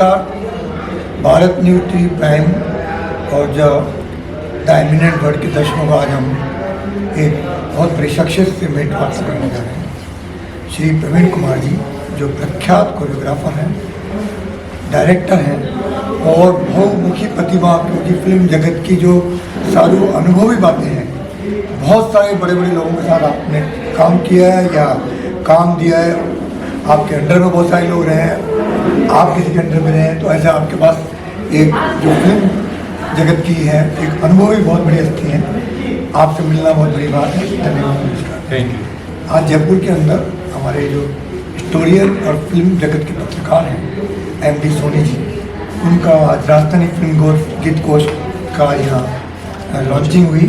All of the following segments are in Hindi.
नमस्कार। भारत न्यूज़ टीवी प्राइम और जो द एमिनेंट वर्ल्ड के दर्शकों को आज हम एक बहुत बड़ी शख्सियत से भेंट वार्ता करने जा रहे हैं। श्री प्रवीण कुमार जी जो प्रख्यात कोरियोग्राफर हैं, डायरेक्टर हैं और बहुमुखी प्रतिभा, क्योंकि फिल्म जगत की जो सारी अनुभवी बातें हैं, बहुत सारे बड़े बड़े लोगों के साथ आपने काम किया है या काम दिया है, आपके अंडर में बहुत सारे लोग रहे हैं, आप किसी के अंडर में रहे हैं, तो ऐसे आपके पास एक जो फिल्म जगत की है एक अनुभवी बहुत बड़ी हस्ती है। आपसे मिलना बहुत बड़ी बात है। धन्यवाद। Thank you. आज जयपुर के अंदर हमारे जो हिस्टोरियन और फिल्म जगत के पत्रकार हैं एमडी सोनी जी, उनका आज राजस्थानी फिल्म गीत कोश का यहाँ लॉन्चिंग हुई।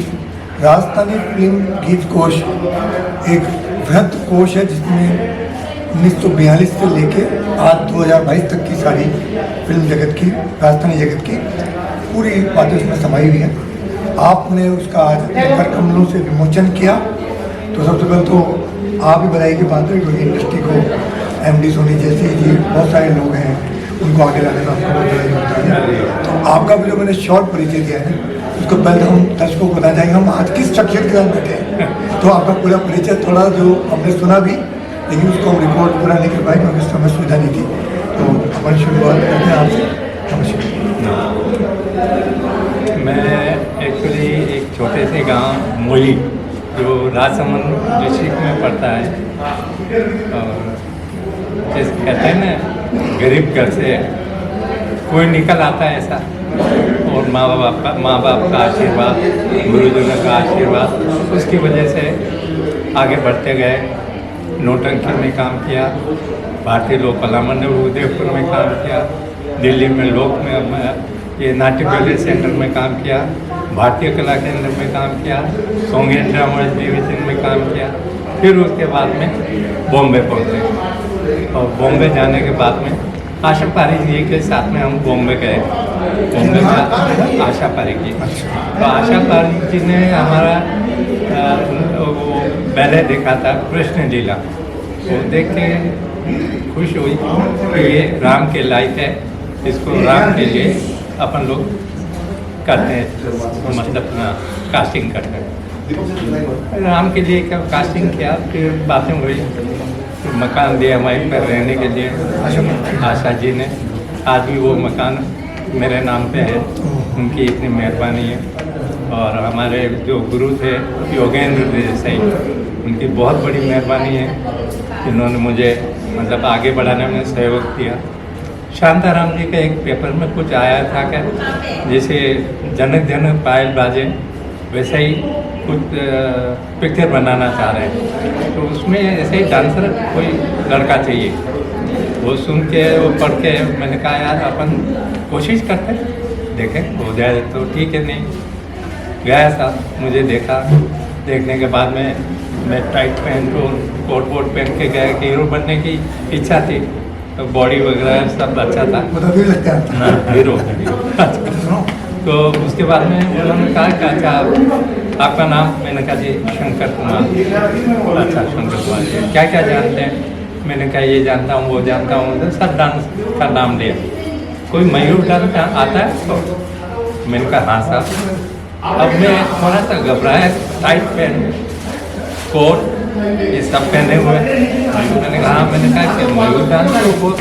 राजस्थानी फिल्म गीत कोश एक वृहद कोश है जिसमें 1942 से लेके आज 2022 तक की सारी फिल्म जगत की, राजस्थानी जगत की पूरी बातें उसमें समाई हुई है। आपने उसका आज कर कमलों से विमोचन किया, तो सबसे पहले तो आप ही बधाई की बात है, क्योंकि इंडस्ट्री को एमडी सोनी जैसे जी बहुत सारे लोग हैं, उनको आगे लाने में आपको बहुत बधाई होता है। तो आपका भी जो मैंने शॉर्ट परिचय दिया है, उसको पहले हम दर्शकों को बताना चाहेंगे हम आज किस शख्सियत के साथ बैठे हैं। तो आपका पूरा परिचय थोड़ा जो हमने सुना भी, लेकिन उसको हम रिकॉर्ड पूरा नहीं कर पाए क्योंकि उस समय सुविधा नहीं थी। तो हमारी शुरुआत करते हैं आपसे। मैं एक्चुअली एक छोटे से गांव मोली जो राजसमंद डिस्ट्रिक्ट में पड़ता है, और जैसे कहते हैं ना गरीब घर से कोई निकल आता है ऐसा, और माँ बाप का आशीर्वाद, गुरुजनों का आशीर्वाद, उसकी वजह से आगे बढ़ते गए। नौटंकी में काम किया, भारतीय लोक कला मंडल उदयपुर में काम किया, दिल्ली में लोक में ये नाट्य बैले सेंटर में काम किया, भारतीय कला केंद्र में काम किया, सॉन्ग एंड ड्रामा डिवीजन में काम किया। फिर उसके बाद में बॉम्बे पहुँचे, और बॉम्बे जाने के बाद में आशा पारिक जी के साथ में हम बॉम्बे गए। बॉम्बे में आशा पारिक जी, तो आशा पारिक जी ने हमारा वो बैले देखा था कृष्ण लीला, वो देख के खुश हुई कि ये राम के लायक है, इसको राम के लिए अपन लोग करते हैं, मतलब कास्टिंग करते हैं। राम के लिए क्या कास्टिंग किया, फिर बातें हुई, मकान दिया हमारे पर रहने के लिए आशा जी ने। आज भी वो मकान मेरे नाम पे है, उनकी इतनी मेहरबानी है। और हमारे जो गुरु थे योगेंद्र देसाई, उनकी बहुत बड़ी मेहरबानी है, जिन्होंने मुझे मतलब आगे बढ़ाने में सहयोग किया। शांताराम जी का एक पेपर में कुछ आया था क्या, जैसे जनक जनक पायल बाजे, वैसे ही कुछ पिक्चर बनाना चाह रहे हैं, तो उसमें ऐसे ही डांसर कोई लड़का चाहिए। वो सुन के वो पढ़ के मैंने कहा यार अपन कोशिश करते हैं, देखें हो जाए तो ठीक है। नहीं गया साहब, मुझे देखा, देखने के बाद में मैं टाइट पैंट और कोट वोट पहन के गया कि हीरो बनने की इच्छा थी, तो बॉडी वगैरह सब अच्छा था, हीरो। तो उसके बाद में उन्होंने कहा कि अच्छा आपका नाम, मैंने कहा जी शंकर कुमार। अच्छा शंकर कुमार, क्या क्या जानते हैं? मैंने कहा ये जानता हूँ, वो जानता हूँ, तो सब डांस का नाम लिया। कोई मयूर डांस आता है तो मैंने कहा हाँ साहब। अब मैं थोड़ा सा घबराया, टाइट पैंट कोट ये सब पहने हुए, मैंने कहा हाँ। मैंने कहा कि मयूर डांस तो बहुत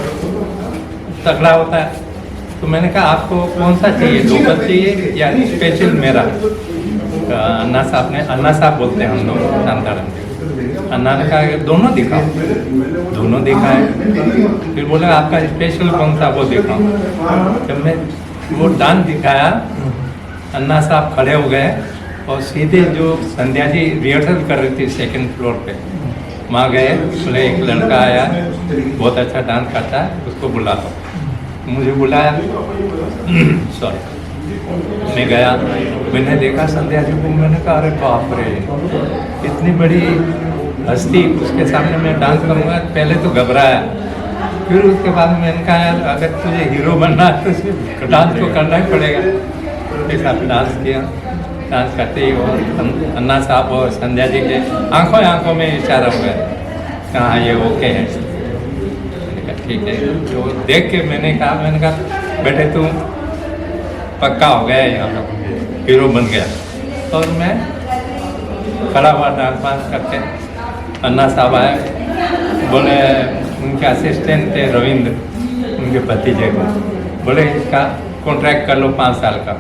तगड़ा होता है, तो मैंने कहा आपको कौन सा चाहिए, लोकल चाहिए या स्पेशल मेरा? अन्ना साहब ने, अन्ना साहब बोलते हैं हम लोग शांताराम जी, अन्ना ने कहा कि दोनों दिखाओ, दोनों दिखाए। फिर बोले आपका स्पेशल कौन सा, वो दिखाओ। जब मैं वो डांस दिखाया, अन्ना साहब खड़े हो गए और सीधे जो संध्या जी रिहर्सल कर रही थी सेकंड फ्लोर पे, वहाँ गए, बोले एक लड़का आया बहुत अच्छा डांस करता है, उसको बुला दो। मुझे बुलाया, सॉरी, मैं गया, मैंने देखा संध्या जी को, मैंने कहा अरे बाप रे, इतनी बड़ी हस्ती, उसके सामने मैं डांस करूँगा। पहले तो घबराया, फिर उसके बाद मैंने कहा यार अगर तुझे हीरो बनना है तो डांस तो करना ही पड़ेगा। फिर साथ डांस किया, डांस करते ही और अन्ना साहब और संध्या जी के आंखों में इशारा हुआ, कहाँ ये ओके है। ठीक है। तो देख के मैंने कहा बेटे तू पक्का हो गया यहाँ पर, हीरो बन गया। और मैं खड़ा हुआ डांस वांस करके, अन्ना साहब आए, बोले उनके असिस्टेंट थे रविंद्र, उनके भतीजे को, बोले इसका कॉन्ट्रैक्ट कर लो 5 साल का।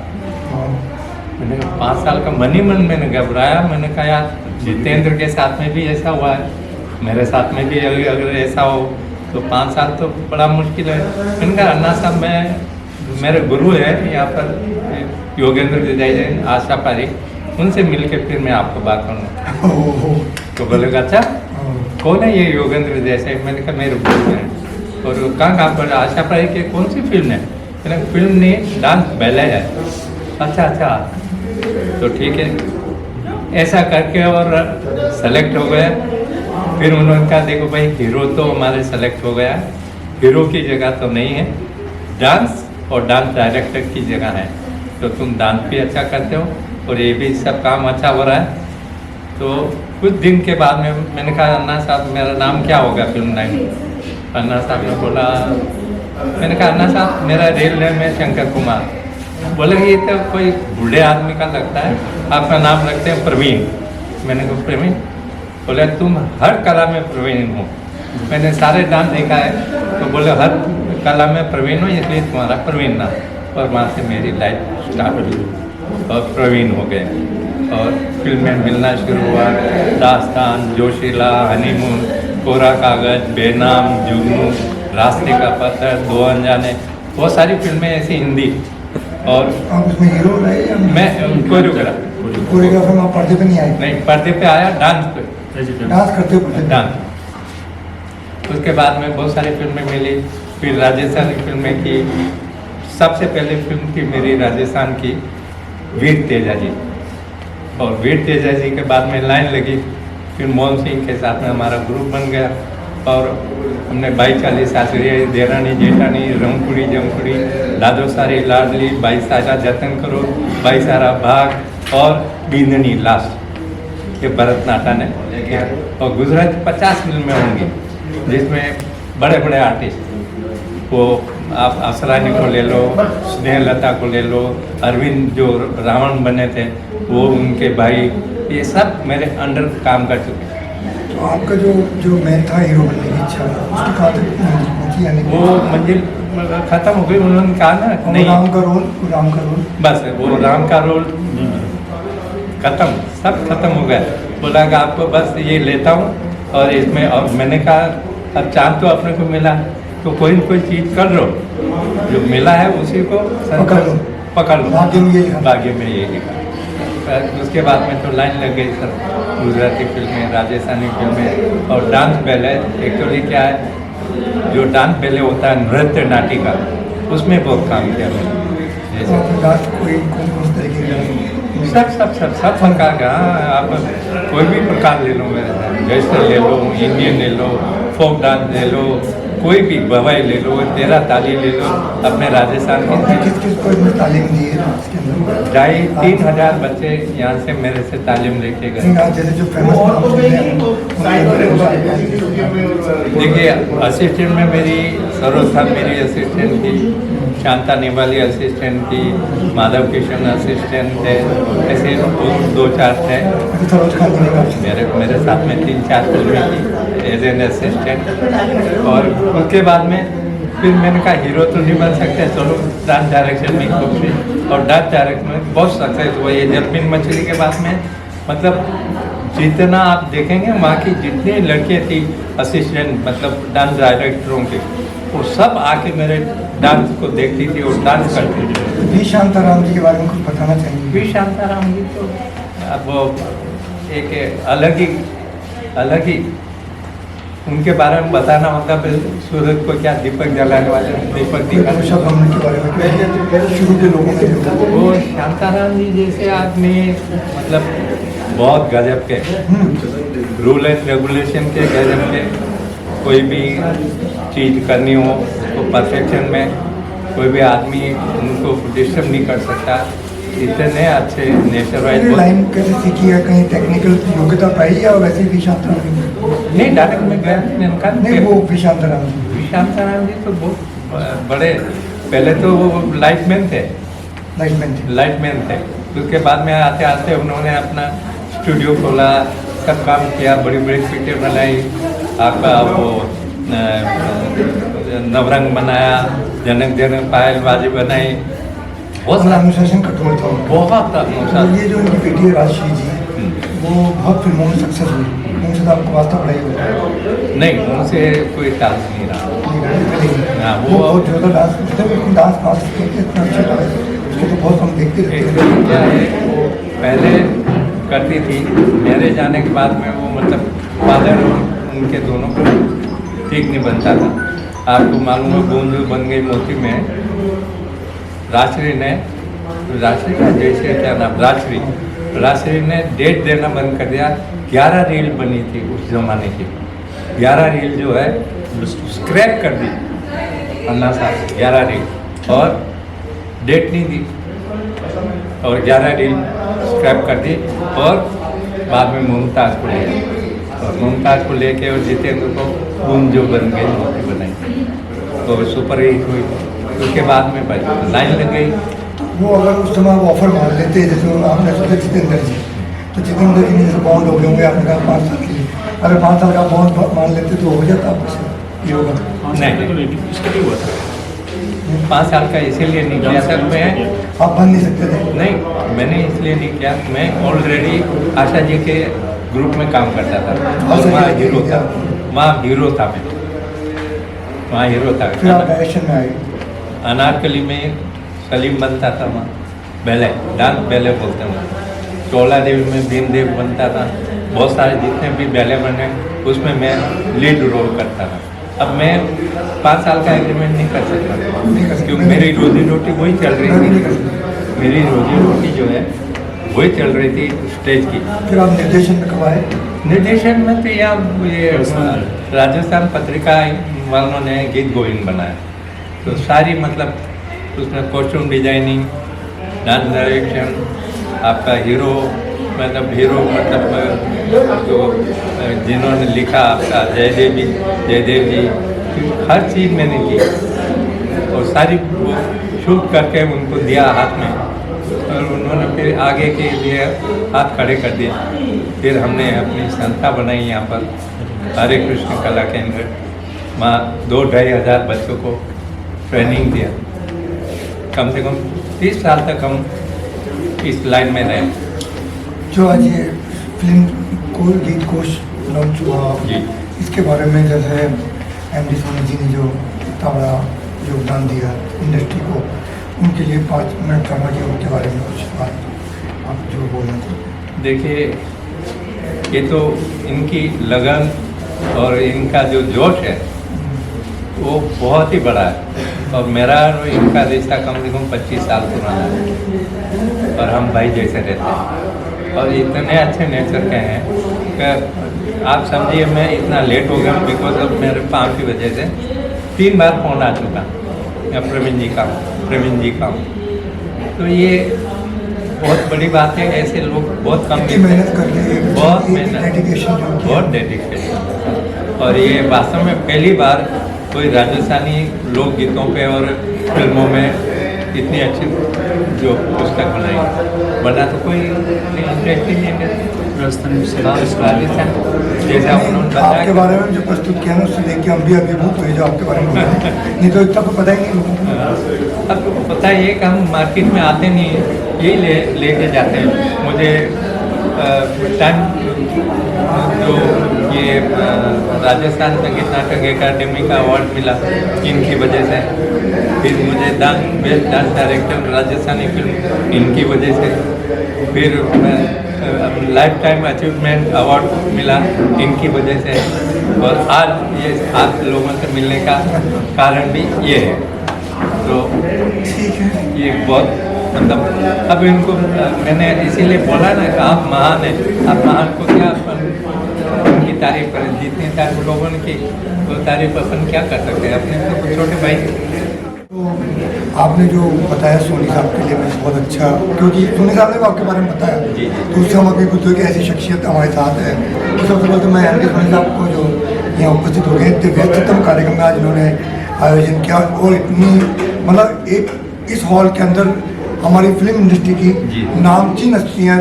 मैंने कहा 5 साल का, मन ही मन मैंने घबराया। मैंने कहा यार जितेंद्र के साथ में भी ऐसा हुआ है, मेरे साथ में भी अगर ऐसा हो तो 5 साल तो बड़ा मुश्किल है। मैंने कहा अन्ना साहब मैं मेरे गुरु है यहाँ पर योगेंद्र विजय जैन, आशा पारिक, उनसे मिल के फिर मैं आपको बात करूँगा। तो बोलेगा अच्छा कौन है ये योगेंद्र जैसे? मैंने कहा मेरे गुरु हैं। और कहाँ काम कर, आशा पारिक की कौन सी फिल्म है? मैंने कहा फिल्म नहीं, डांस बैले है। अच्छा तो ठीक है, ऐसा करके और सेलेक्ट हो गया। फिर उन्होंने कहा देखो भाई हीरो तो हमारे सेलेक्ट हो गया, हीरो की जगह तो नहीं है, डांस और डांस डायरेक्टर की जगह है। तो तुम डांस भी अच्छा करते हो और ये भी सब काम अच्छा हो रहा है। तो कुछ दिन के बाद में मैंने कहा अन्ना साहब मेरा नाम क्या होगा फिल्म लाइन? अन्ना साहब ने बोला, मैंने कहा अन्ना साहब मेरा रियल नेम है शंकर कुमार। बोले ये तो कोई बूढ़े आदमी का लगता है, आपका नाम रखते हैं प्रवीण। मैंने कहा प्रवीण? बोले तुम हर कला में प्रवीण हो, मैंने सारे डांस देखा है। तो बोले हर कला में प्रवीण हो इसलिए तुम्हारा प्रवीण नाम। और वहाँ से मेरी लाइफ स्टार्ट हुई और प्रवीण हो गए और फिल्म में मिलना शुरू हुआ। दास्तान, जोशीला, हनीमून, कोरा कागज, बेनाम, जुगनू, रास्ते का पत्थर, दो अनजाने, बहुत सारी फिल्में ऐसी हिंदी। और आप उसमें हीरो रहे या मैं कोरियोग्राफर। कोरियोग्राफर में पर्दे पे नहीं आए? नहीं, पर्दे पे आया, डांस पे, डांस करते हो डांस। उसके बाद में बहुत सारी फिल्में मिली, फिर राजस्थानी फिल्में की। सबसे पहले फिल्म थी मेरी राजस्थान की वीर तेजा जी, और वीर तेजा जी के बाद में लाइन लगी। फिर मोहन सिंह के साथ में हमारा ग्रुप बन गया और हमने 22-40 शास्त्री, देरानी जेठानी, रंगकुड़ी जमकुड़ी, दादो सारी लाडली, 22 सारा जतन करो, 22 सारा भाग और बींदनी लास्ट, ये भरतनाट्यम है। और गुजरात 50 फिल्में होंगी जिसमें बड़े बड़े आर्टिस्ट, वो आप असरानी को ले लो, स्नेहलता को ले लो, अरविंद जो रावण बने थे वो, उनके भाई, ये सब मेरे अंडर काम कर चुके हैं। तो आपका जो मेन था हीरो बनने की इच्छा, उसकी कहाँ तक पहुंची? यानी वो मंजिल खत्म हो गई। उन्होंने कहा ना नहीं, राम का रोल बस वो राम का रोल खत्म, सब खत्म हो गया। बोला कि आपको बस ये लेता हूँ और इसमें, और मैंने कहा अब चांद तो अपने को मिला तो कोई न कोई चीज़ कर लो, जो मिला है उसी को पकड़ लो। भाग्य में ये लिखा। उसके बाद में तो लाइन लग गई सर, गुजराती फिल्में, राजस्थानी फिल्में और डांस बैले। एक्चुअली क्या है, जो डांस बैले होता है नृत्य नाटिका, उसमें बहुत काम किया मैंने। जैसे सब प्रकार का, आप कोई भी प्रकार ले लो मेरे साथ, वेस्टर्न ले लो, इंडियन ले लो, फोक डांस ले लो, कोई भी बवाई ले लो, तेरा ताली ले लो, अपने राजस्थान के। किस को इसमें तालीम दी है इसके अंदर? 2,500 बच्चे यहाँ से मेरे से तालीम लेके गए। जैसे जो फेमस देखिए असिस्टेंट में मेरी सरोज था, मेरी असिस्टेंट थी, शांता निवाली असिस्टेंट थी, माधव किशन असिस्टेंट थे, ऐसे 2-4 थे। मेरे साथ में 3-4 फिल्में थी एज एन असिस्टेंट। और उसके बाद में फिर मैंने कहा हीरो तो नहीं बन सकते, चलो डांस डायरेक्शन में खूब थी, और डांस डायरेक्शन में बहुत सक्सेस हुआ। ये जलमीन मछली के बाद में, मतलब जितना आप देखेंगे वहाँ की जितनी लड़कियाँ थी असिस्टेंट, मतलब डांस डायरेक्टरों के, वो सब आके मेरे डांस को देखती थी और डांस करती थी। वी शांताराम जी के बारे में कुछ बताना चाहेंगे? वी शांताराम जी तो अब वो एक अलग ही उनके बारे में बताना होता, फिर सूरज को क्या दीपक जलाने वाले दीपक दिखा। शुरू के लोगों में वो शांताराम जी जैसे आदमी, मतलब बहुत गजब के, रूल एंड रेगुलेशन के गजब के। कोई भी चीज़ करनी हो तो परफेक्शन में, कोई भी आदमी उनको डिस्टर्ब नहीं कर सकता। इतने अच्छे नेचर वाइज। लाइन कैसे सीखी है? कहीं टेक्निकल योग्यता पाई या वैसे भी शांताराम? नहीं, डायरेक्ट में गया, मैंने कहा नहीं, वो भी शांताराम जी। शांताराम जी तो बहुत बड़े, पहले तो वो लाइटमैन थे, लाइटमैन थे। उसके बाद में आते आते उन्होंने अपना स्टूडियो खोला, सब काम किया, बड़ी बड़ी पिक्चर बनाई, आपका वो नवरंग बनाया, जनक जनक पायल बाजी बनाई, बहुत अनुशासन कठोर था। बहुत अनुशासन। ये जो उनकी बेटी है राजश्री जी, वो बहुत फिल्मों में सक्सेस हुई, उनसे तो आपको वास्ता पड़ा ही होगा। नहीं, उनसे कोई चांस नहीं रहा। हाँ, वो बहुत ज़्यादा डांस पास इतना अच्छा था, उसको तो बहुत हम देखते रहते हैं। क्या है, वो पहले करती थी, मेरे जाने के बाद में वो मतलब फादर और उनके दोनों को ठीक नहीं बनता था। आपको मालूम है, बूंद बन गई मोती में राजश्री ने, राजश्री का जैसे क्या नाम, राजश्री ने डेट देना बंद कर दिया। 11 रील बनी थी उस जमाने की, 11 रील जो है स्क्रैप कर दी अन्ना साहब, 11 रील, और डेट नहीं दी, और 11 रील स्क्रैप कर दी, और बाद में मुमताज़ को ले गए, और मुमताज़ को लेके और जितेंद्र को बूंद जो बन गई मोती बनाई, तो सुपर हिट हुई। उसके बाद में लाइन लग गई। वो अगर उस समय वो ऑफर मान लेते, जैसे आपने सोचा जितेंद्र जी, तो जितेंद्र जी ने जैसे बॉन्ड हो गए होंगे, आपने कहा 5 साल के लिए, अगर 5 साल का बॉन्ड मान लेते तो हो जाता आपसे ये होगा? नहीं, 5 साल का इसीलिए नहीं किया सर मैं, आप बन नहीं सकते थे? नहीं, मैंने इसलिए नहीं किया, मैं ऑलरेडी आशा जी के ग्रुप में काम करता था, और वहाँ हीरो था, वहाँ हीरो था मैं, वहाँ हीरो था। फिर आप डायरेक्शन में आए? अनारकली में सलीम बनता था वहाँ, बैले, डांस बैले बोलते हैं, चोला देवी में भीमदेव बनता था, बहुत सारे जितने भी बैले बने उसमें मैं लीड रोल करता था। अब मैं 5 साल का एग्रीमेंट नहीं कर सकता, क्योंकि मेरी रोजी रोटी वही चल रही थी, मेरी रोजी रोटी जो है वही चल रही थी स्टेज की। फिर आप निर्देशन में कब आए? निर्देशन में तो ये राजस्थान पत्रिका वालों ने गीत गोविंद बनाया, तो सारी मतलब उसमें कॉस्ट्यूम डिजाइनिंग, डांस डायरेक्शन, आपका हीरो मतलब जो जिन्होंने लिखा आपका जयदेव जी, हर चीज़ मैंने की, और सारी वो शूट करके उनको दिया हाथ में, और उन्होंने फिर आगे के लिए हाथ खड़े कर दिए। फिर हमने अपनी संस्था बनाई यहाँ पर, हरे कृष्ण कला केंद्र, वहाँ 2-2.5 हज़ार बच्चों को ट्रेनिंग दिया। कम से कम 30 साल तक हम इस लाइन में रहे। जो आज ये फिल्म को गीत कोश लॉन्च हुआ जी, इसके बारे में जैसे एमडी सोनी जी ने जो इतना बड़ा योगदान दिया इंडस्ट्री को, उनके लिए 5 मिनट करना चाहिए, उनके बारे में कुछ बात आप जो बोलना चाहते? देखिए, ये तो इनकी लगन और इनका जो जोश है वो बहुत ही बड़ा है, और मेरा और इनका रिश्ता कम से कम 25 साल पुराना है, और हम भाई जैसे रहते हैं, और इतने अच्छे नेचर के हैं कि आप समझिए मैं इतना लेट हो गया बिकॉज ऑफ मेरे काम की वजह से 3 बार फोन आ चुका प्रवीण जी का, तो ये बहुत बड़ी बात है। ऐसे लोग बहुत कम मेहनत करते हैं, बहुत मेहनत, डेडिकेशन, बहुत डेडिकेशन, और ये वास्तव में पहली बार कोई राजस्थानी लोकगीतों पे और फिल्मों में इतनी अच्छी जो पुस्तक बनाई, वरना तो कोई इंटरेस्ट ही नहीं है राजस्थान जैसा उन्होंने बताया। आपके बारे में जो प्रस्तुत किया ना, उससे देख के हम भी अभिभूत हुए जो आपके बारे में नहीं तो इतना तो पता ही नहीं लोगों को। अब पता है ये हम मार्केट में आते नहीं है, यही लेके जाते हैं। मुझे टाइम जो ये राजस्थान संगीत नाटक अकादमी का अवार्ड मिला इनकी वजह से, फिर मुझे best dance director Rajasthani film इनकी वजह से, फिर लाइफ टाइम अचीवमेंट अवार्ड मिला इनकी वजह से, और आज ये आप लोगों से मिलने का कारण भी ये है। तो ये बहुत मतलब अब इनको मैंने इसीलिए बोला ना कि आप महान हैं, आप महान को क्या उनकी तारीफ करें, जितनी तारीफ लोगों ने की वो तारीफ अपन क्या कर सकते हैं, अपने तो छोटे भाई। तो आपने जो बताया सोनी साहब के लिए मैं बहुत अच्छा, क्योंकि सोनी साहब ने आपके बारे में बताया जी, तो उससे हम अभी कुछ कि ऐसी शख्सियत हमारे साथ है। तो सबसे पहले तो मैं एमडी सोनी साहब को जो यहाँ उपस्थित हो गए। इतने व्यस्ततम कार्यक्रम में आज इन्होंने आयोजन किया और इतनी मतलब एक इस हॉल के अंदर हमारी फिल्म इंडस्ट्री की नामचीन हस्तियाँ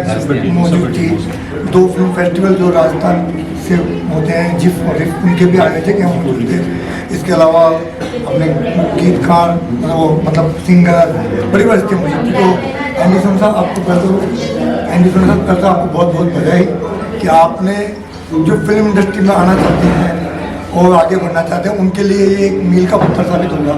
मौजूद थी। 2 फिल्म फेस्टिवल जो राजस्थान से होते हैं, जिफ और रिफ, उनके भी आयोजक यहाँ मौजूद थे। इसके अलावा अपने गीतकार मतलब सिंगर बड़ी बड़ी हस्तियाँ मौजूद थी। तो एंडी सोनी साहब आपको पहले तो आपको बहुत बहुत बधाई कि आपने जो फिल्म इंडस्ट्री में आना चाहते हैं और आगे बढ़ना चाहते हैं उनके लिए ये एक मील का पत्थर साबित होगा।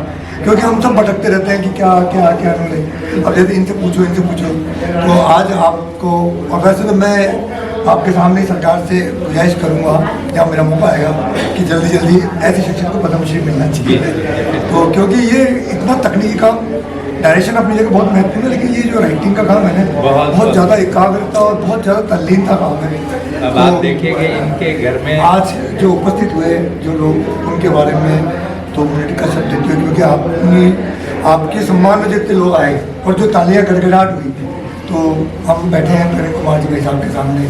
क्योंकि हम सब भटकते रहते हैं कि क्या क्या क्या उन्होंने, अब जैसे इनसे पूछो तो आज आपको, और वैसे तो मैं आपके सामने सरकार से गुजारिश करूँगा या मेरा मौका आएगा कि जल्दी जल्दी ऐसे शिक्षक को पद्मश्री मिलना चाहिए। तो क्योंकि ये इतना तकनीकी काम, डायरेक्शन अपनी जगह बहुत महत्वपूर्ण है, लेकिन ये जो राइटिंग का काम है ना बहुत ज़्यादा एकाग्रता और बहुत ज़्यादा तल्लीनता काम है। अब आप देखिएगा इनके घर में आज जो उपस्थित हुए जो लोग, उनके बारे में 2 मिनट का शब्द देते हुए, क्योंकि आपके सम्मान में जितने लोग आए और जो तालियां गड़गड़ाहट हुई, तो हम बैठे हैं किरण कुमार जी भाई साहब के सामने,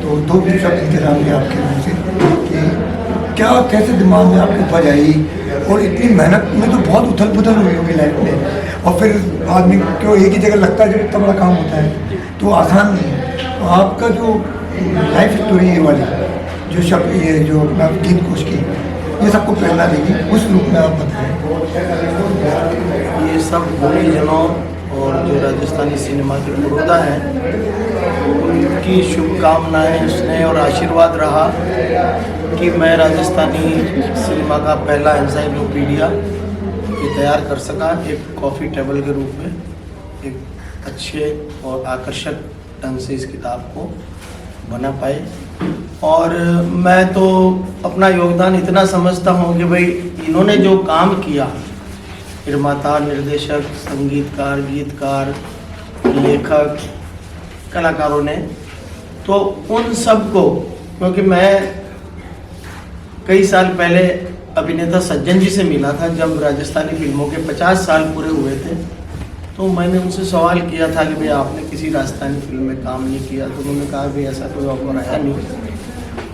तो 2 शब्द इनके सामने आपके मुँह से कि क्या कैसे दिमाग में आपकी उपज आई और इतनी मेहनत में तो बहुत उथल पुथल हुई होगी लाइफ में, और फिर आदमी क्यों एक ही जगह लगता है जब इतना बड़ा काम होता है तो आसान नहीं है। तो आपका जो लाइफ स्टोरी ये वाली जो शब्द, ये जो अपना गीत कोश की, ये सबको प्रेरणा देगी, उस रूप में आप बताएं। ये सब भूमिजनों और जो राजस्थानी सिनेमा के पुरोधा हैं उनकी शुभकामनाएं, स्नेह और आशीर्वाद रहा कि मैं राजस्थानी सिनेमा का पहला एनसाइक्लोपीडिया ये तैयार कर सका, एक कॉफ़ी टेबल के रूप में एक अच्छे और आकर्षक ढंग से इस किताब को बना पाए। और मैं तो अपना योगदान इतना समझता हूँ कि भाई इन्होंने जो काम किया, निर्माता, निर्देशक, संगीतकार, गीतकार, लेखक, कलाकारों ने, तो उन सब को, क्योंकि मैं कई साल पहले अभिनेता सज्जन जी से मिला था जब राजस्थानी फिल्मों के 50 साल पूरे हुए थे, तो मैंने उनसे सवाल किया था कि भाई आपने किसी राजस्थानी फिल्म में काम नहीं किया, तो उन्होंने कहा भाई ऐसा कोई ऑफर आया नहीं,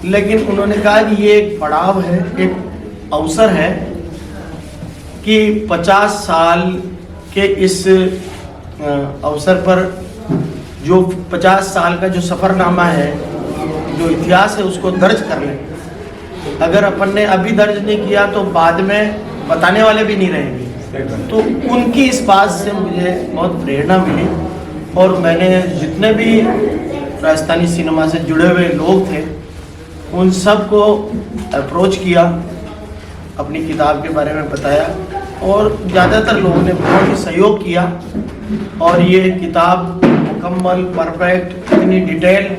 लेकिन उन्होंने कहा कि ये एक पड़ाव है, एक अवसर है कि 50 साल के इस अवसर पर जो 50 साल का जो सफ़रनामा है, जो इतिहास है, उसको दर्ज कर लें। अगर अपन ने अभी दर्ज नहीं किया तो बाद में बताने वाले भी नहीं रहेंगे। तो उनकी इस बात से मुझे बहुत प्रेरणा मिली और मैंने जितने भी राजस्थानी सिनेमा से जुड़े हुए लोग थे उन सब को अप्रोच किया, अपनी किताब के बारे में बताया और ज़्यादातर लोगों ने बहुत ही सहयोग किया और ये किताब मुकम्मल, परफेक्ट, इतनी डिटेल्ड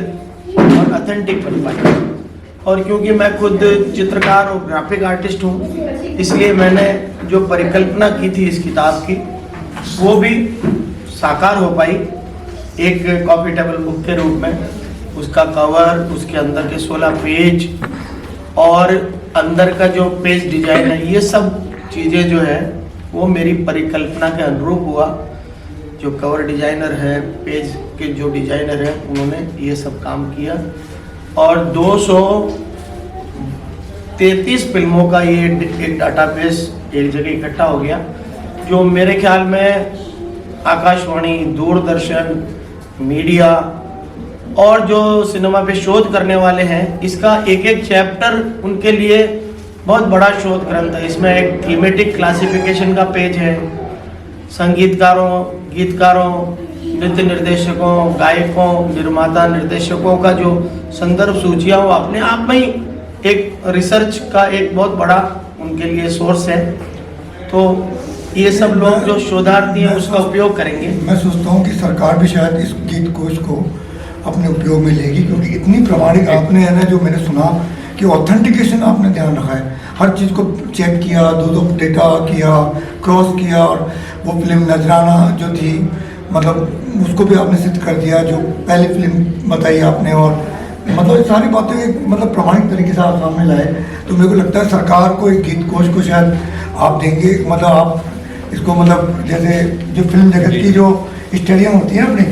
और ऑथेंटिक बन पाई। और क्योंकि मैं खुद चित्रकार और ग्राफिक आर्टिस्ट हूँ, इसलिए मैंने जो परिकल्पना की थी इस किताब की वो भी साकार हो पाई एक कॉफ़ी टेबल बुक के रूप में। उसका कवर, उसके अंदर के 16 पेज और अंदर का जो पेज डिजाइन है, ये सब चीज़ें जो है वो मेरी परिकल्पना के अनुरूप हुआ। जो कवर डिजाइनर है, पेज के जो डिजाइनर हैं, उन्होंने ये सब काम किया और 233 फिल्मों का ये एक डाटाबेस एक जगह इकट्ठा हो गया, जो मेरे ख्याल में आकाशवाणी, दूरदर्शन, मीडिया और जो सिनेमा पे शोध करने वाले हैं, इसका एक एक चैप्टर उनके लिए बहुत बड़ा शोध ग्रंथ है। इसमें एक थीमेटिक क्लासिफिकेशन का पेज है, संगीतकारों, गीतकारों, नृत्य निर्देशकों, गायकों, निर्माता, निर्देशकों का जो संदर्भ सूचियाँ, वो अपने आप में ही एक रिसर्च का एक बहुत बड़ा उनके लिए सोर्स है। तो ये सब लोग जो शोधार्थी हैं उसका उपयोग करेंगे। मैं सोचता हूँ कि सरकार भी शायद इस गीत कोश को अपने उपयोग में लेगी, क्योंकि इतनी प्रामाणिक आपने है ना, जो मैंने सुना कि ऑथेंटिकेशन आपने ध्यान रखा है, हर चीज़ को चेक किया, दो डेटा किया, क्रॉस किया, और वो फिल्म नजराना जो थी मतलब उसको भी आपने सिद्ध कर दिया, जो पहली फिल्म बताई आपने, और मतलब ये सारी बातें मतलब प्रामाणिक तरीके से आप सामने लाए। तो मेरे को लगता है सरकार को इस गीत कोश को शायद आप देंगे, मतलब आप इसको मतलब जैसे जो फिल्म जगत की जो स्टेडियम होती है अपने,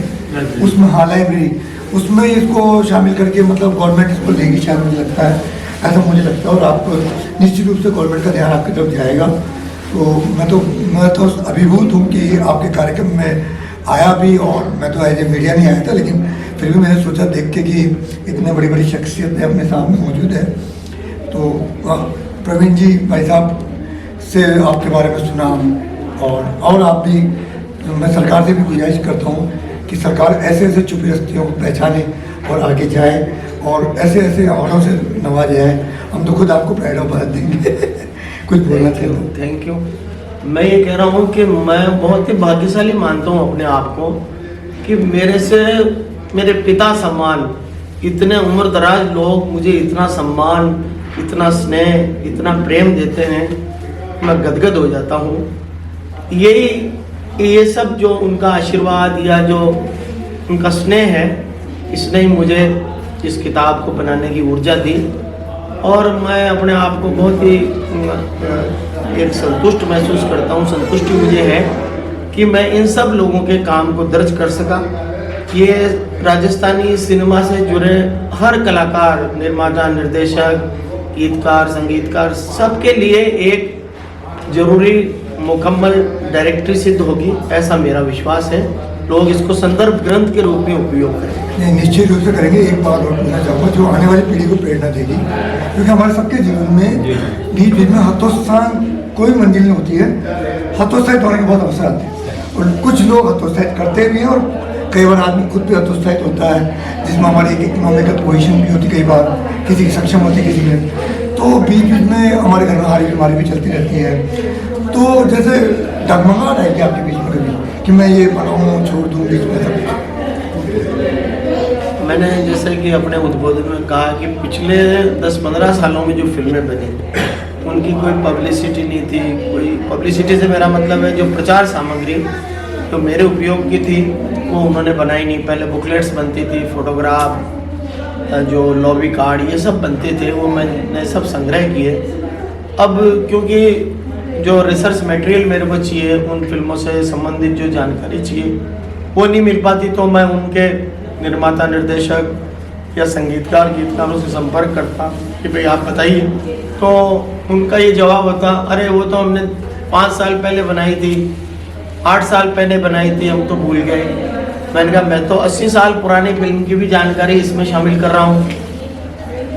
उसमें हाँ लाइब्रेरी, उसमें इसको शामिल करके मतलब गवर्नमेंट इसको लेगी शायद, मुझे लगता है। ऐसा मुझे लगता है। और आप निश्चित रूप से गवर्नमेंट का ध्यान आपकी तरफ जाएगा। तो मैं तो अभिभूत हूँ कि आपके कार्यक्रम में आया भी, और मैं तो एज ए मीडिया नहीं आया था, लेकिन फिर भी मैंने सोचा देख के कि इतने बड़ी बड़ी शख्सियतें अपने सामने मौजूद है। तो प्रवीण जी भाई साहब से आपके बारे में सुना, और आप भी, मैं सरकार से भी गुजारिश करता हूँ कि सरकार ऐसे ऐसे छुपी हस्तियों को पहचाने और आगे जाए और ऐसे ऐसे अवार्डों से नवाजे जाए। हम तो खुद आपको प्राइड ऑफ भारत देंगे। कुछ बोलना चाहिए तो। Thank you. मैं ये कह रहा हूँ कि मैं बहुत ही भाग्यशाली मानता हूँ अपने आप को कि मेरे से मेरे पिता समान इतने उम्र दराज लोग मुझे इतना सम्मान, इतना स्नेह, इतना प्रेम देते हैं, मैं गदगद हो जाता हूँ। ये सब जो उनका आशीर्वाद या जो उनका स्नेह है, इसने ही मुझे इस किताब को बनाने की ऊर्जा दी। और मैं अपने आप को बहुत ही एक संतुष्ट महसूस करता हूँ। संतुष्टि मुझे है कि मैं इन सब लोगों के काम को दर्ज कर सका। ये राजस्थानी सिनेमा से जुड़े हर कलाकार, निर्माता, निर्देशक, गीतकार, संगीतकार, सबके लिए एक जरूरी मुकम्मल डायरेक्टरी सिद्ध होगी, ऐसा मेरा विश्वास है। लोग इसको संदर्भ ग्रंथ के रूप में उपयोग करें। नहीं, निश्चित रूप से करेंगे। एक बात और पूछना चाहूँगा जो आने वाली पीढ़ी को प्रेरणा देगी, क्योंकि हमारे सबके जीवन में बीच बीच में हतोत्साह कोई मंजिल नहीं होती है। हतोत्साहित होने के बहुत अवसर आते हैं और कुछ लोग हतोत्साहित करते भी हैं, और कई बार आदमी खुद भी हतोत्साहित होता है, जिसमें हमारी एक इकोनॉमिकल पोजीशन भी होती, कई बार किसी की सक्षम होती, किसी में। तो बीच बीच में हमारे घर में हारी बीमारी भी चलती रहती है। तो जैसे डगमगाहट है कि आपके बीच में कभी कि मैं ये बनाऊँ, छोड़ दूँ, बीच में सब? मैंने जैसे कि अपने उद्बोधन में कहा कि पिछले 10-15 सालों में जो फिल्में बनी, उनकी कोई पब्लिसिटी नहीं थी। कोई पब्लिसिटी से मेरा मतलब है जो प्रचार सामग्री तो मेरे उपयोग की थी वो उन्होंने बनाई नहीं। पहले बुकलेट्स बनती थी, फोटोग्राफ, जो लॉबी कार्ड, ये सब बनते थे, वो मैंने सब संग्रह किए। अब क्योंकि जो रिसर्च मटेरियल मेरे को चाहिए, उन फिल्मों से संबंधित जो जानकारी चाहिए वो नहीं मिल पाती, तो मैं उनके निर्माता, निर्देशक या संगीतकार, गीतकारों से संपर्क करता कि भाई आप बताइए। तो उनका ये जवाब होता, अरे वो तो हमने 5 साल पहले बनाई थी, 8 साल पहले बनाई थी, हम तो भूल गए। मैंने कहा मैं तो 80 साल पुरानी फिल्म की भी जानकारी इसमें शामिल कर रहा हूँ,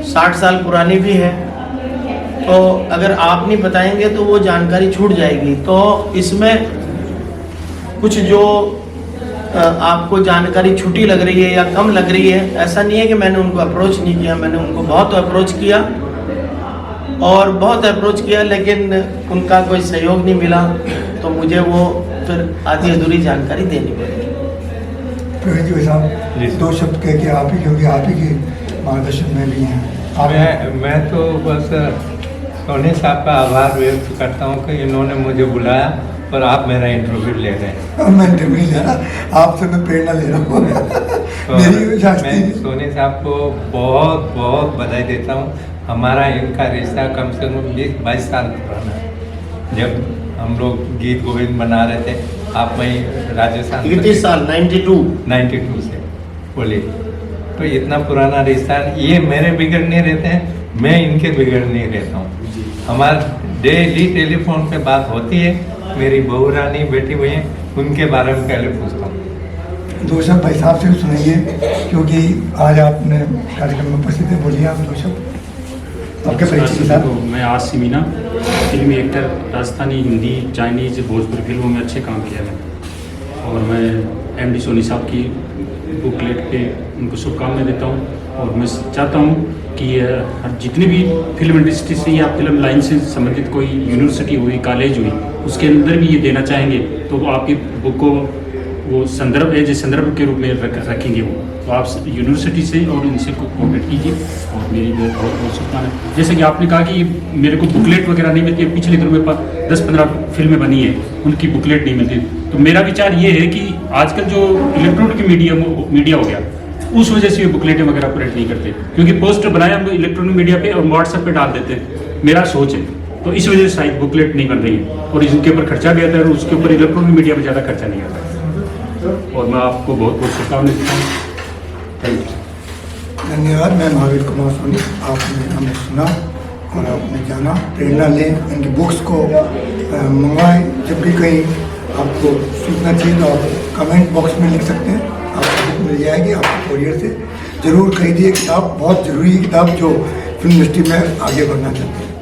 60 साल पुरानी भी है। तो अगर आप नहीं बताएंगे तो वो जानकारी छूट जाएगी। तो इसमें कुछ जो आपको जानकारी छूटी लग रही है या कम लग रही है, ऐसा नहीं है कि मैंने उनको अप्रोच नहीं किया। मैंने उनको बहुत अप्रोच किया और बहुत अप्रोच किया, लेकिन उनका कोई सहयोग नहीं मिला, तो मुझे वो फिर आधी अधूरी जानकारी देनी पड़ी। प्रवीण जी साहब, 2 शब्द कह के आप ही, क्योंकि आप ही के मार्गदर्शन में भी हैं। मैं तो बस सोनी साहब का आभार व्यक्त करता हूँ कि इन्होंने मुझे बुलाया और आप मेरा इंटरव्यू ले रहे हैं। मैं इंटरव्यू नहीं ले रहा, आपसे मैं प्रेरणा ले रहा हूँ। मैं सोनी साहब को बहुत बहुत बधाई देता हूँ। हमारा इनका रिश्ता कम से कम 20-22 साल पुराना है। जब हम लोग गीत गोविंद बना रहे थे, आप वहीं राजस्थान 80 साल 92 से बोलिए, तो इतना पुराना रिश्ता। ये मेरे बिगड़ नहीं रहते हैं, मैं इनके बिगड़ नहीं रहता हूँ। हमारा डेली टेलीफोन पे बात होती है। मेरी बहू रानी बैठी हुई है, उनके बारे में पहले पूछता हूँ। 2 शब्द भाई साहब से भी सुनाइए, क्योंकि आज आपने कार्यक्रम में उपस्थित है। बोलिए आप 2 शब्द आपके परिचय के साथ। मैं आसिफ मीना, फिल्मी एक्टर, राजस्थानी, हिंदी, चाइनीज, भोजपुरी फिल्मों में अच्छे काम किया मैंने। और मैं MD सोनी साहब की बुकलेट पे उनको शुभकामनाएं देता हूँ। और मैं चाहता हूँ कि जितनी भी फिल्म इंडस्ट्री से या फिल्म लाइन से संबंधित कोई यूनिवर्सिटी हुई, कॉलेज हुई, उसके अंदर भी ये देना चाहेंगे तो वो आपकी बुक को वो संदर्भ के रूप में रखेंगे। वो तो आप यूनिवर्सिटी से और इनसे कोऑपरेट कीजिए। और मेरी बहुत बहुत शुभकामनाएं। जैसे कि आपने कहा कि मेरे को बुकलेट वगैरह नहीं मिलती है, पिछले दिनों में 10-15 फिल्में बनी है, उनकी बुकलेट नहीं मिलती। तो मेरा विचार ये है कि आजकल जो इलेक्ट्रॉनिक मीडिया हो गया, उस वजह से ये बुकलेटें वगैरह ऑपरेट नहीं करते, क्योंकि पोस्टर बनाए हम इलेक्ट्रॉनिक मीडिया पे और व्हाट्सएप पे डाल देते हैं, मेरा सोच है। तो इस वजह से शायद बुकलेट नहीं बन रही है और इसके ऊपर खर्चा भी आता है और उसके ऊपर इलेक्ट्रॉनिक मीडिया पे ज़्यादा खर्चा नहीं आता। और मैं आपको बहुत बहुत शुभकामनाएं देता हूँ। Thank you. धन्यवाद। मैं महावीर कुमार सोनी, आपने हमें सुना और आपने जाना, प्रेरणा लें, इनकी बुक्स को मंगवाएं। जब भी कहीं आपको सूचना चाहिए तो आप कमेंट बॉक्स में लिख सकते हैं, आपको बुक मिल जाएगी आपको कोरियर से। ज़रूर खरीदिए किताब, बहुत ज़रूरी किताब जो फिल्म इंडस्ट्री में आगे बढ़ना चाहते हैं।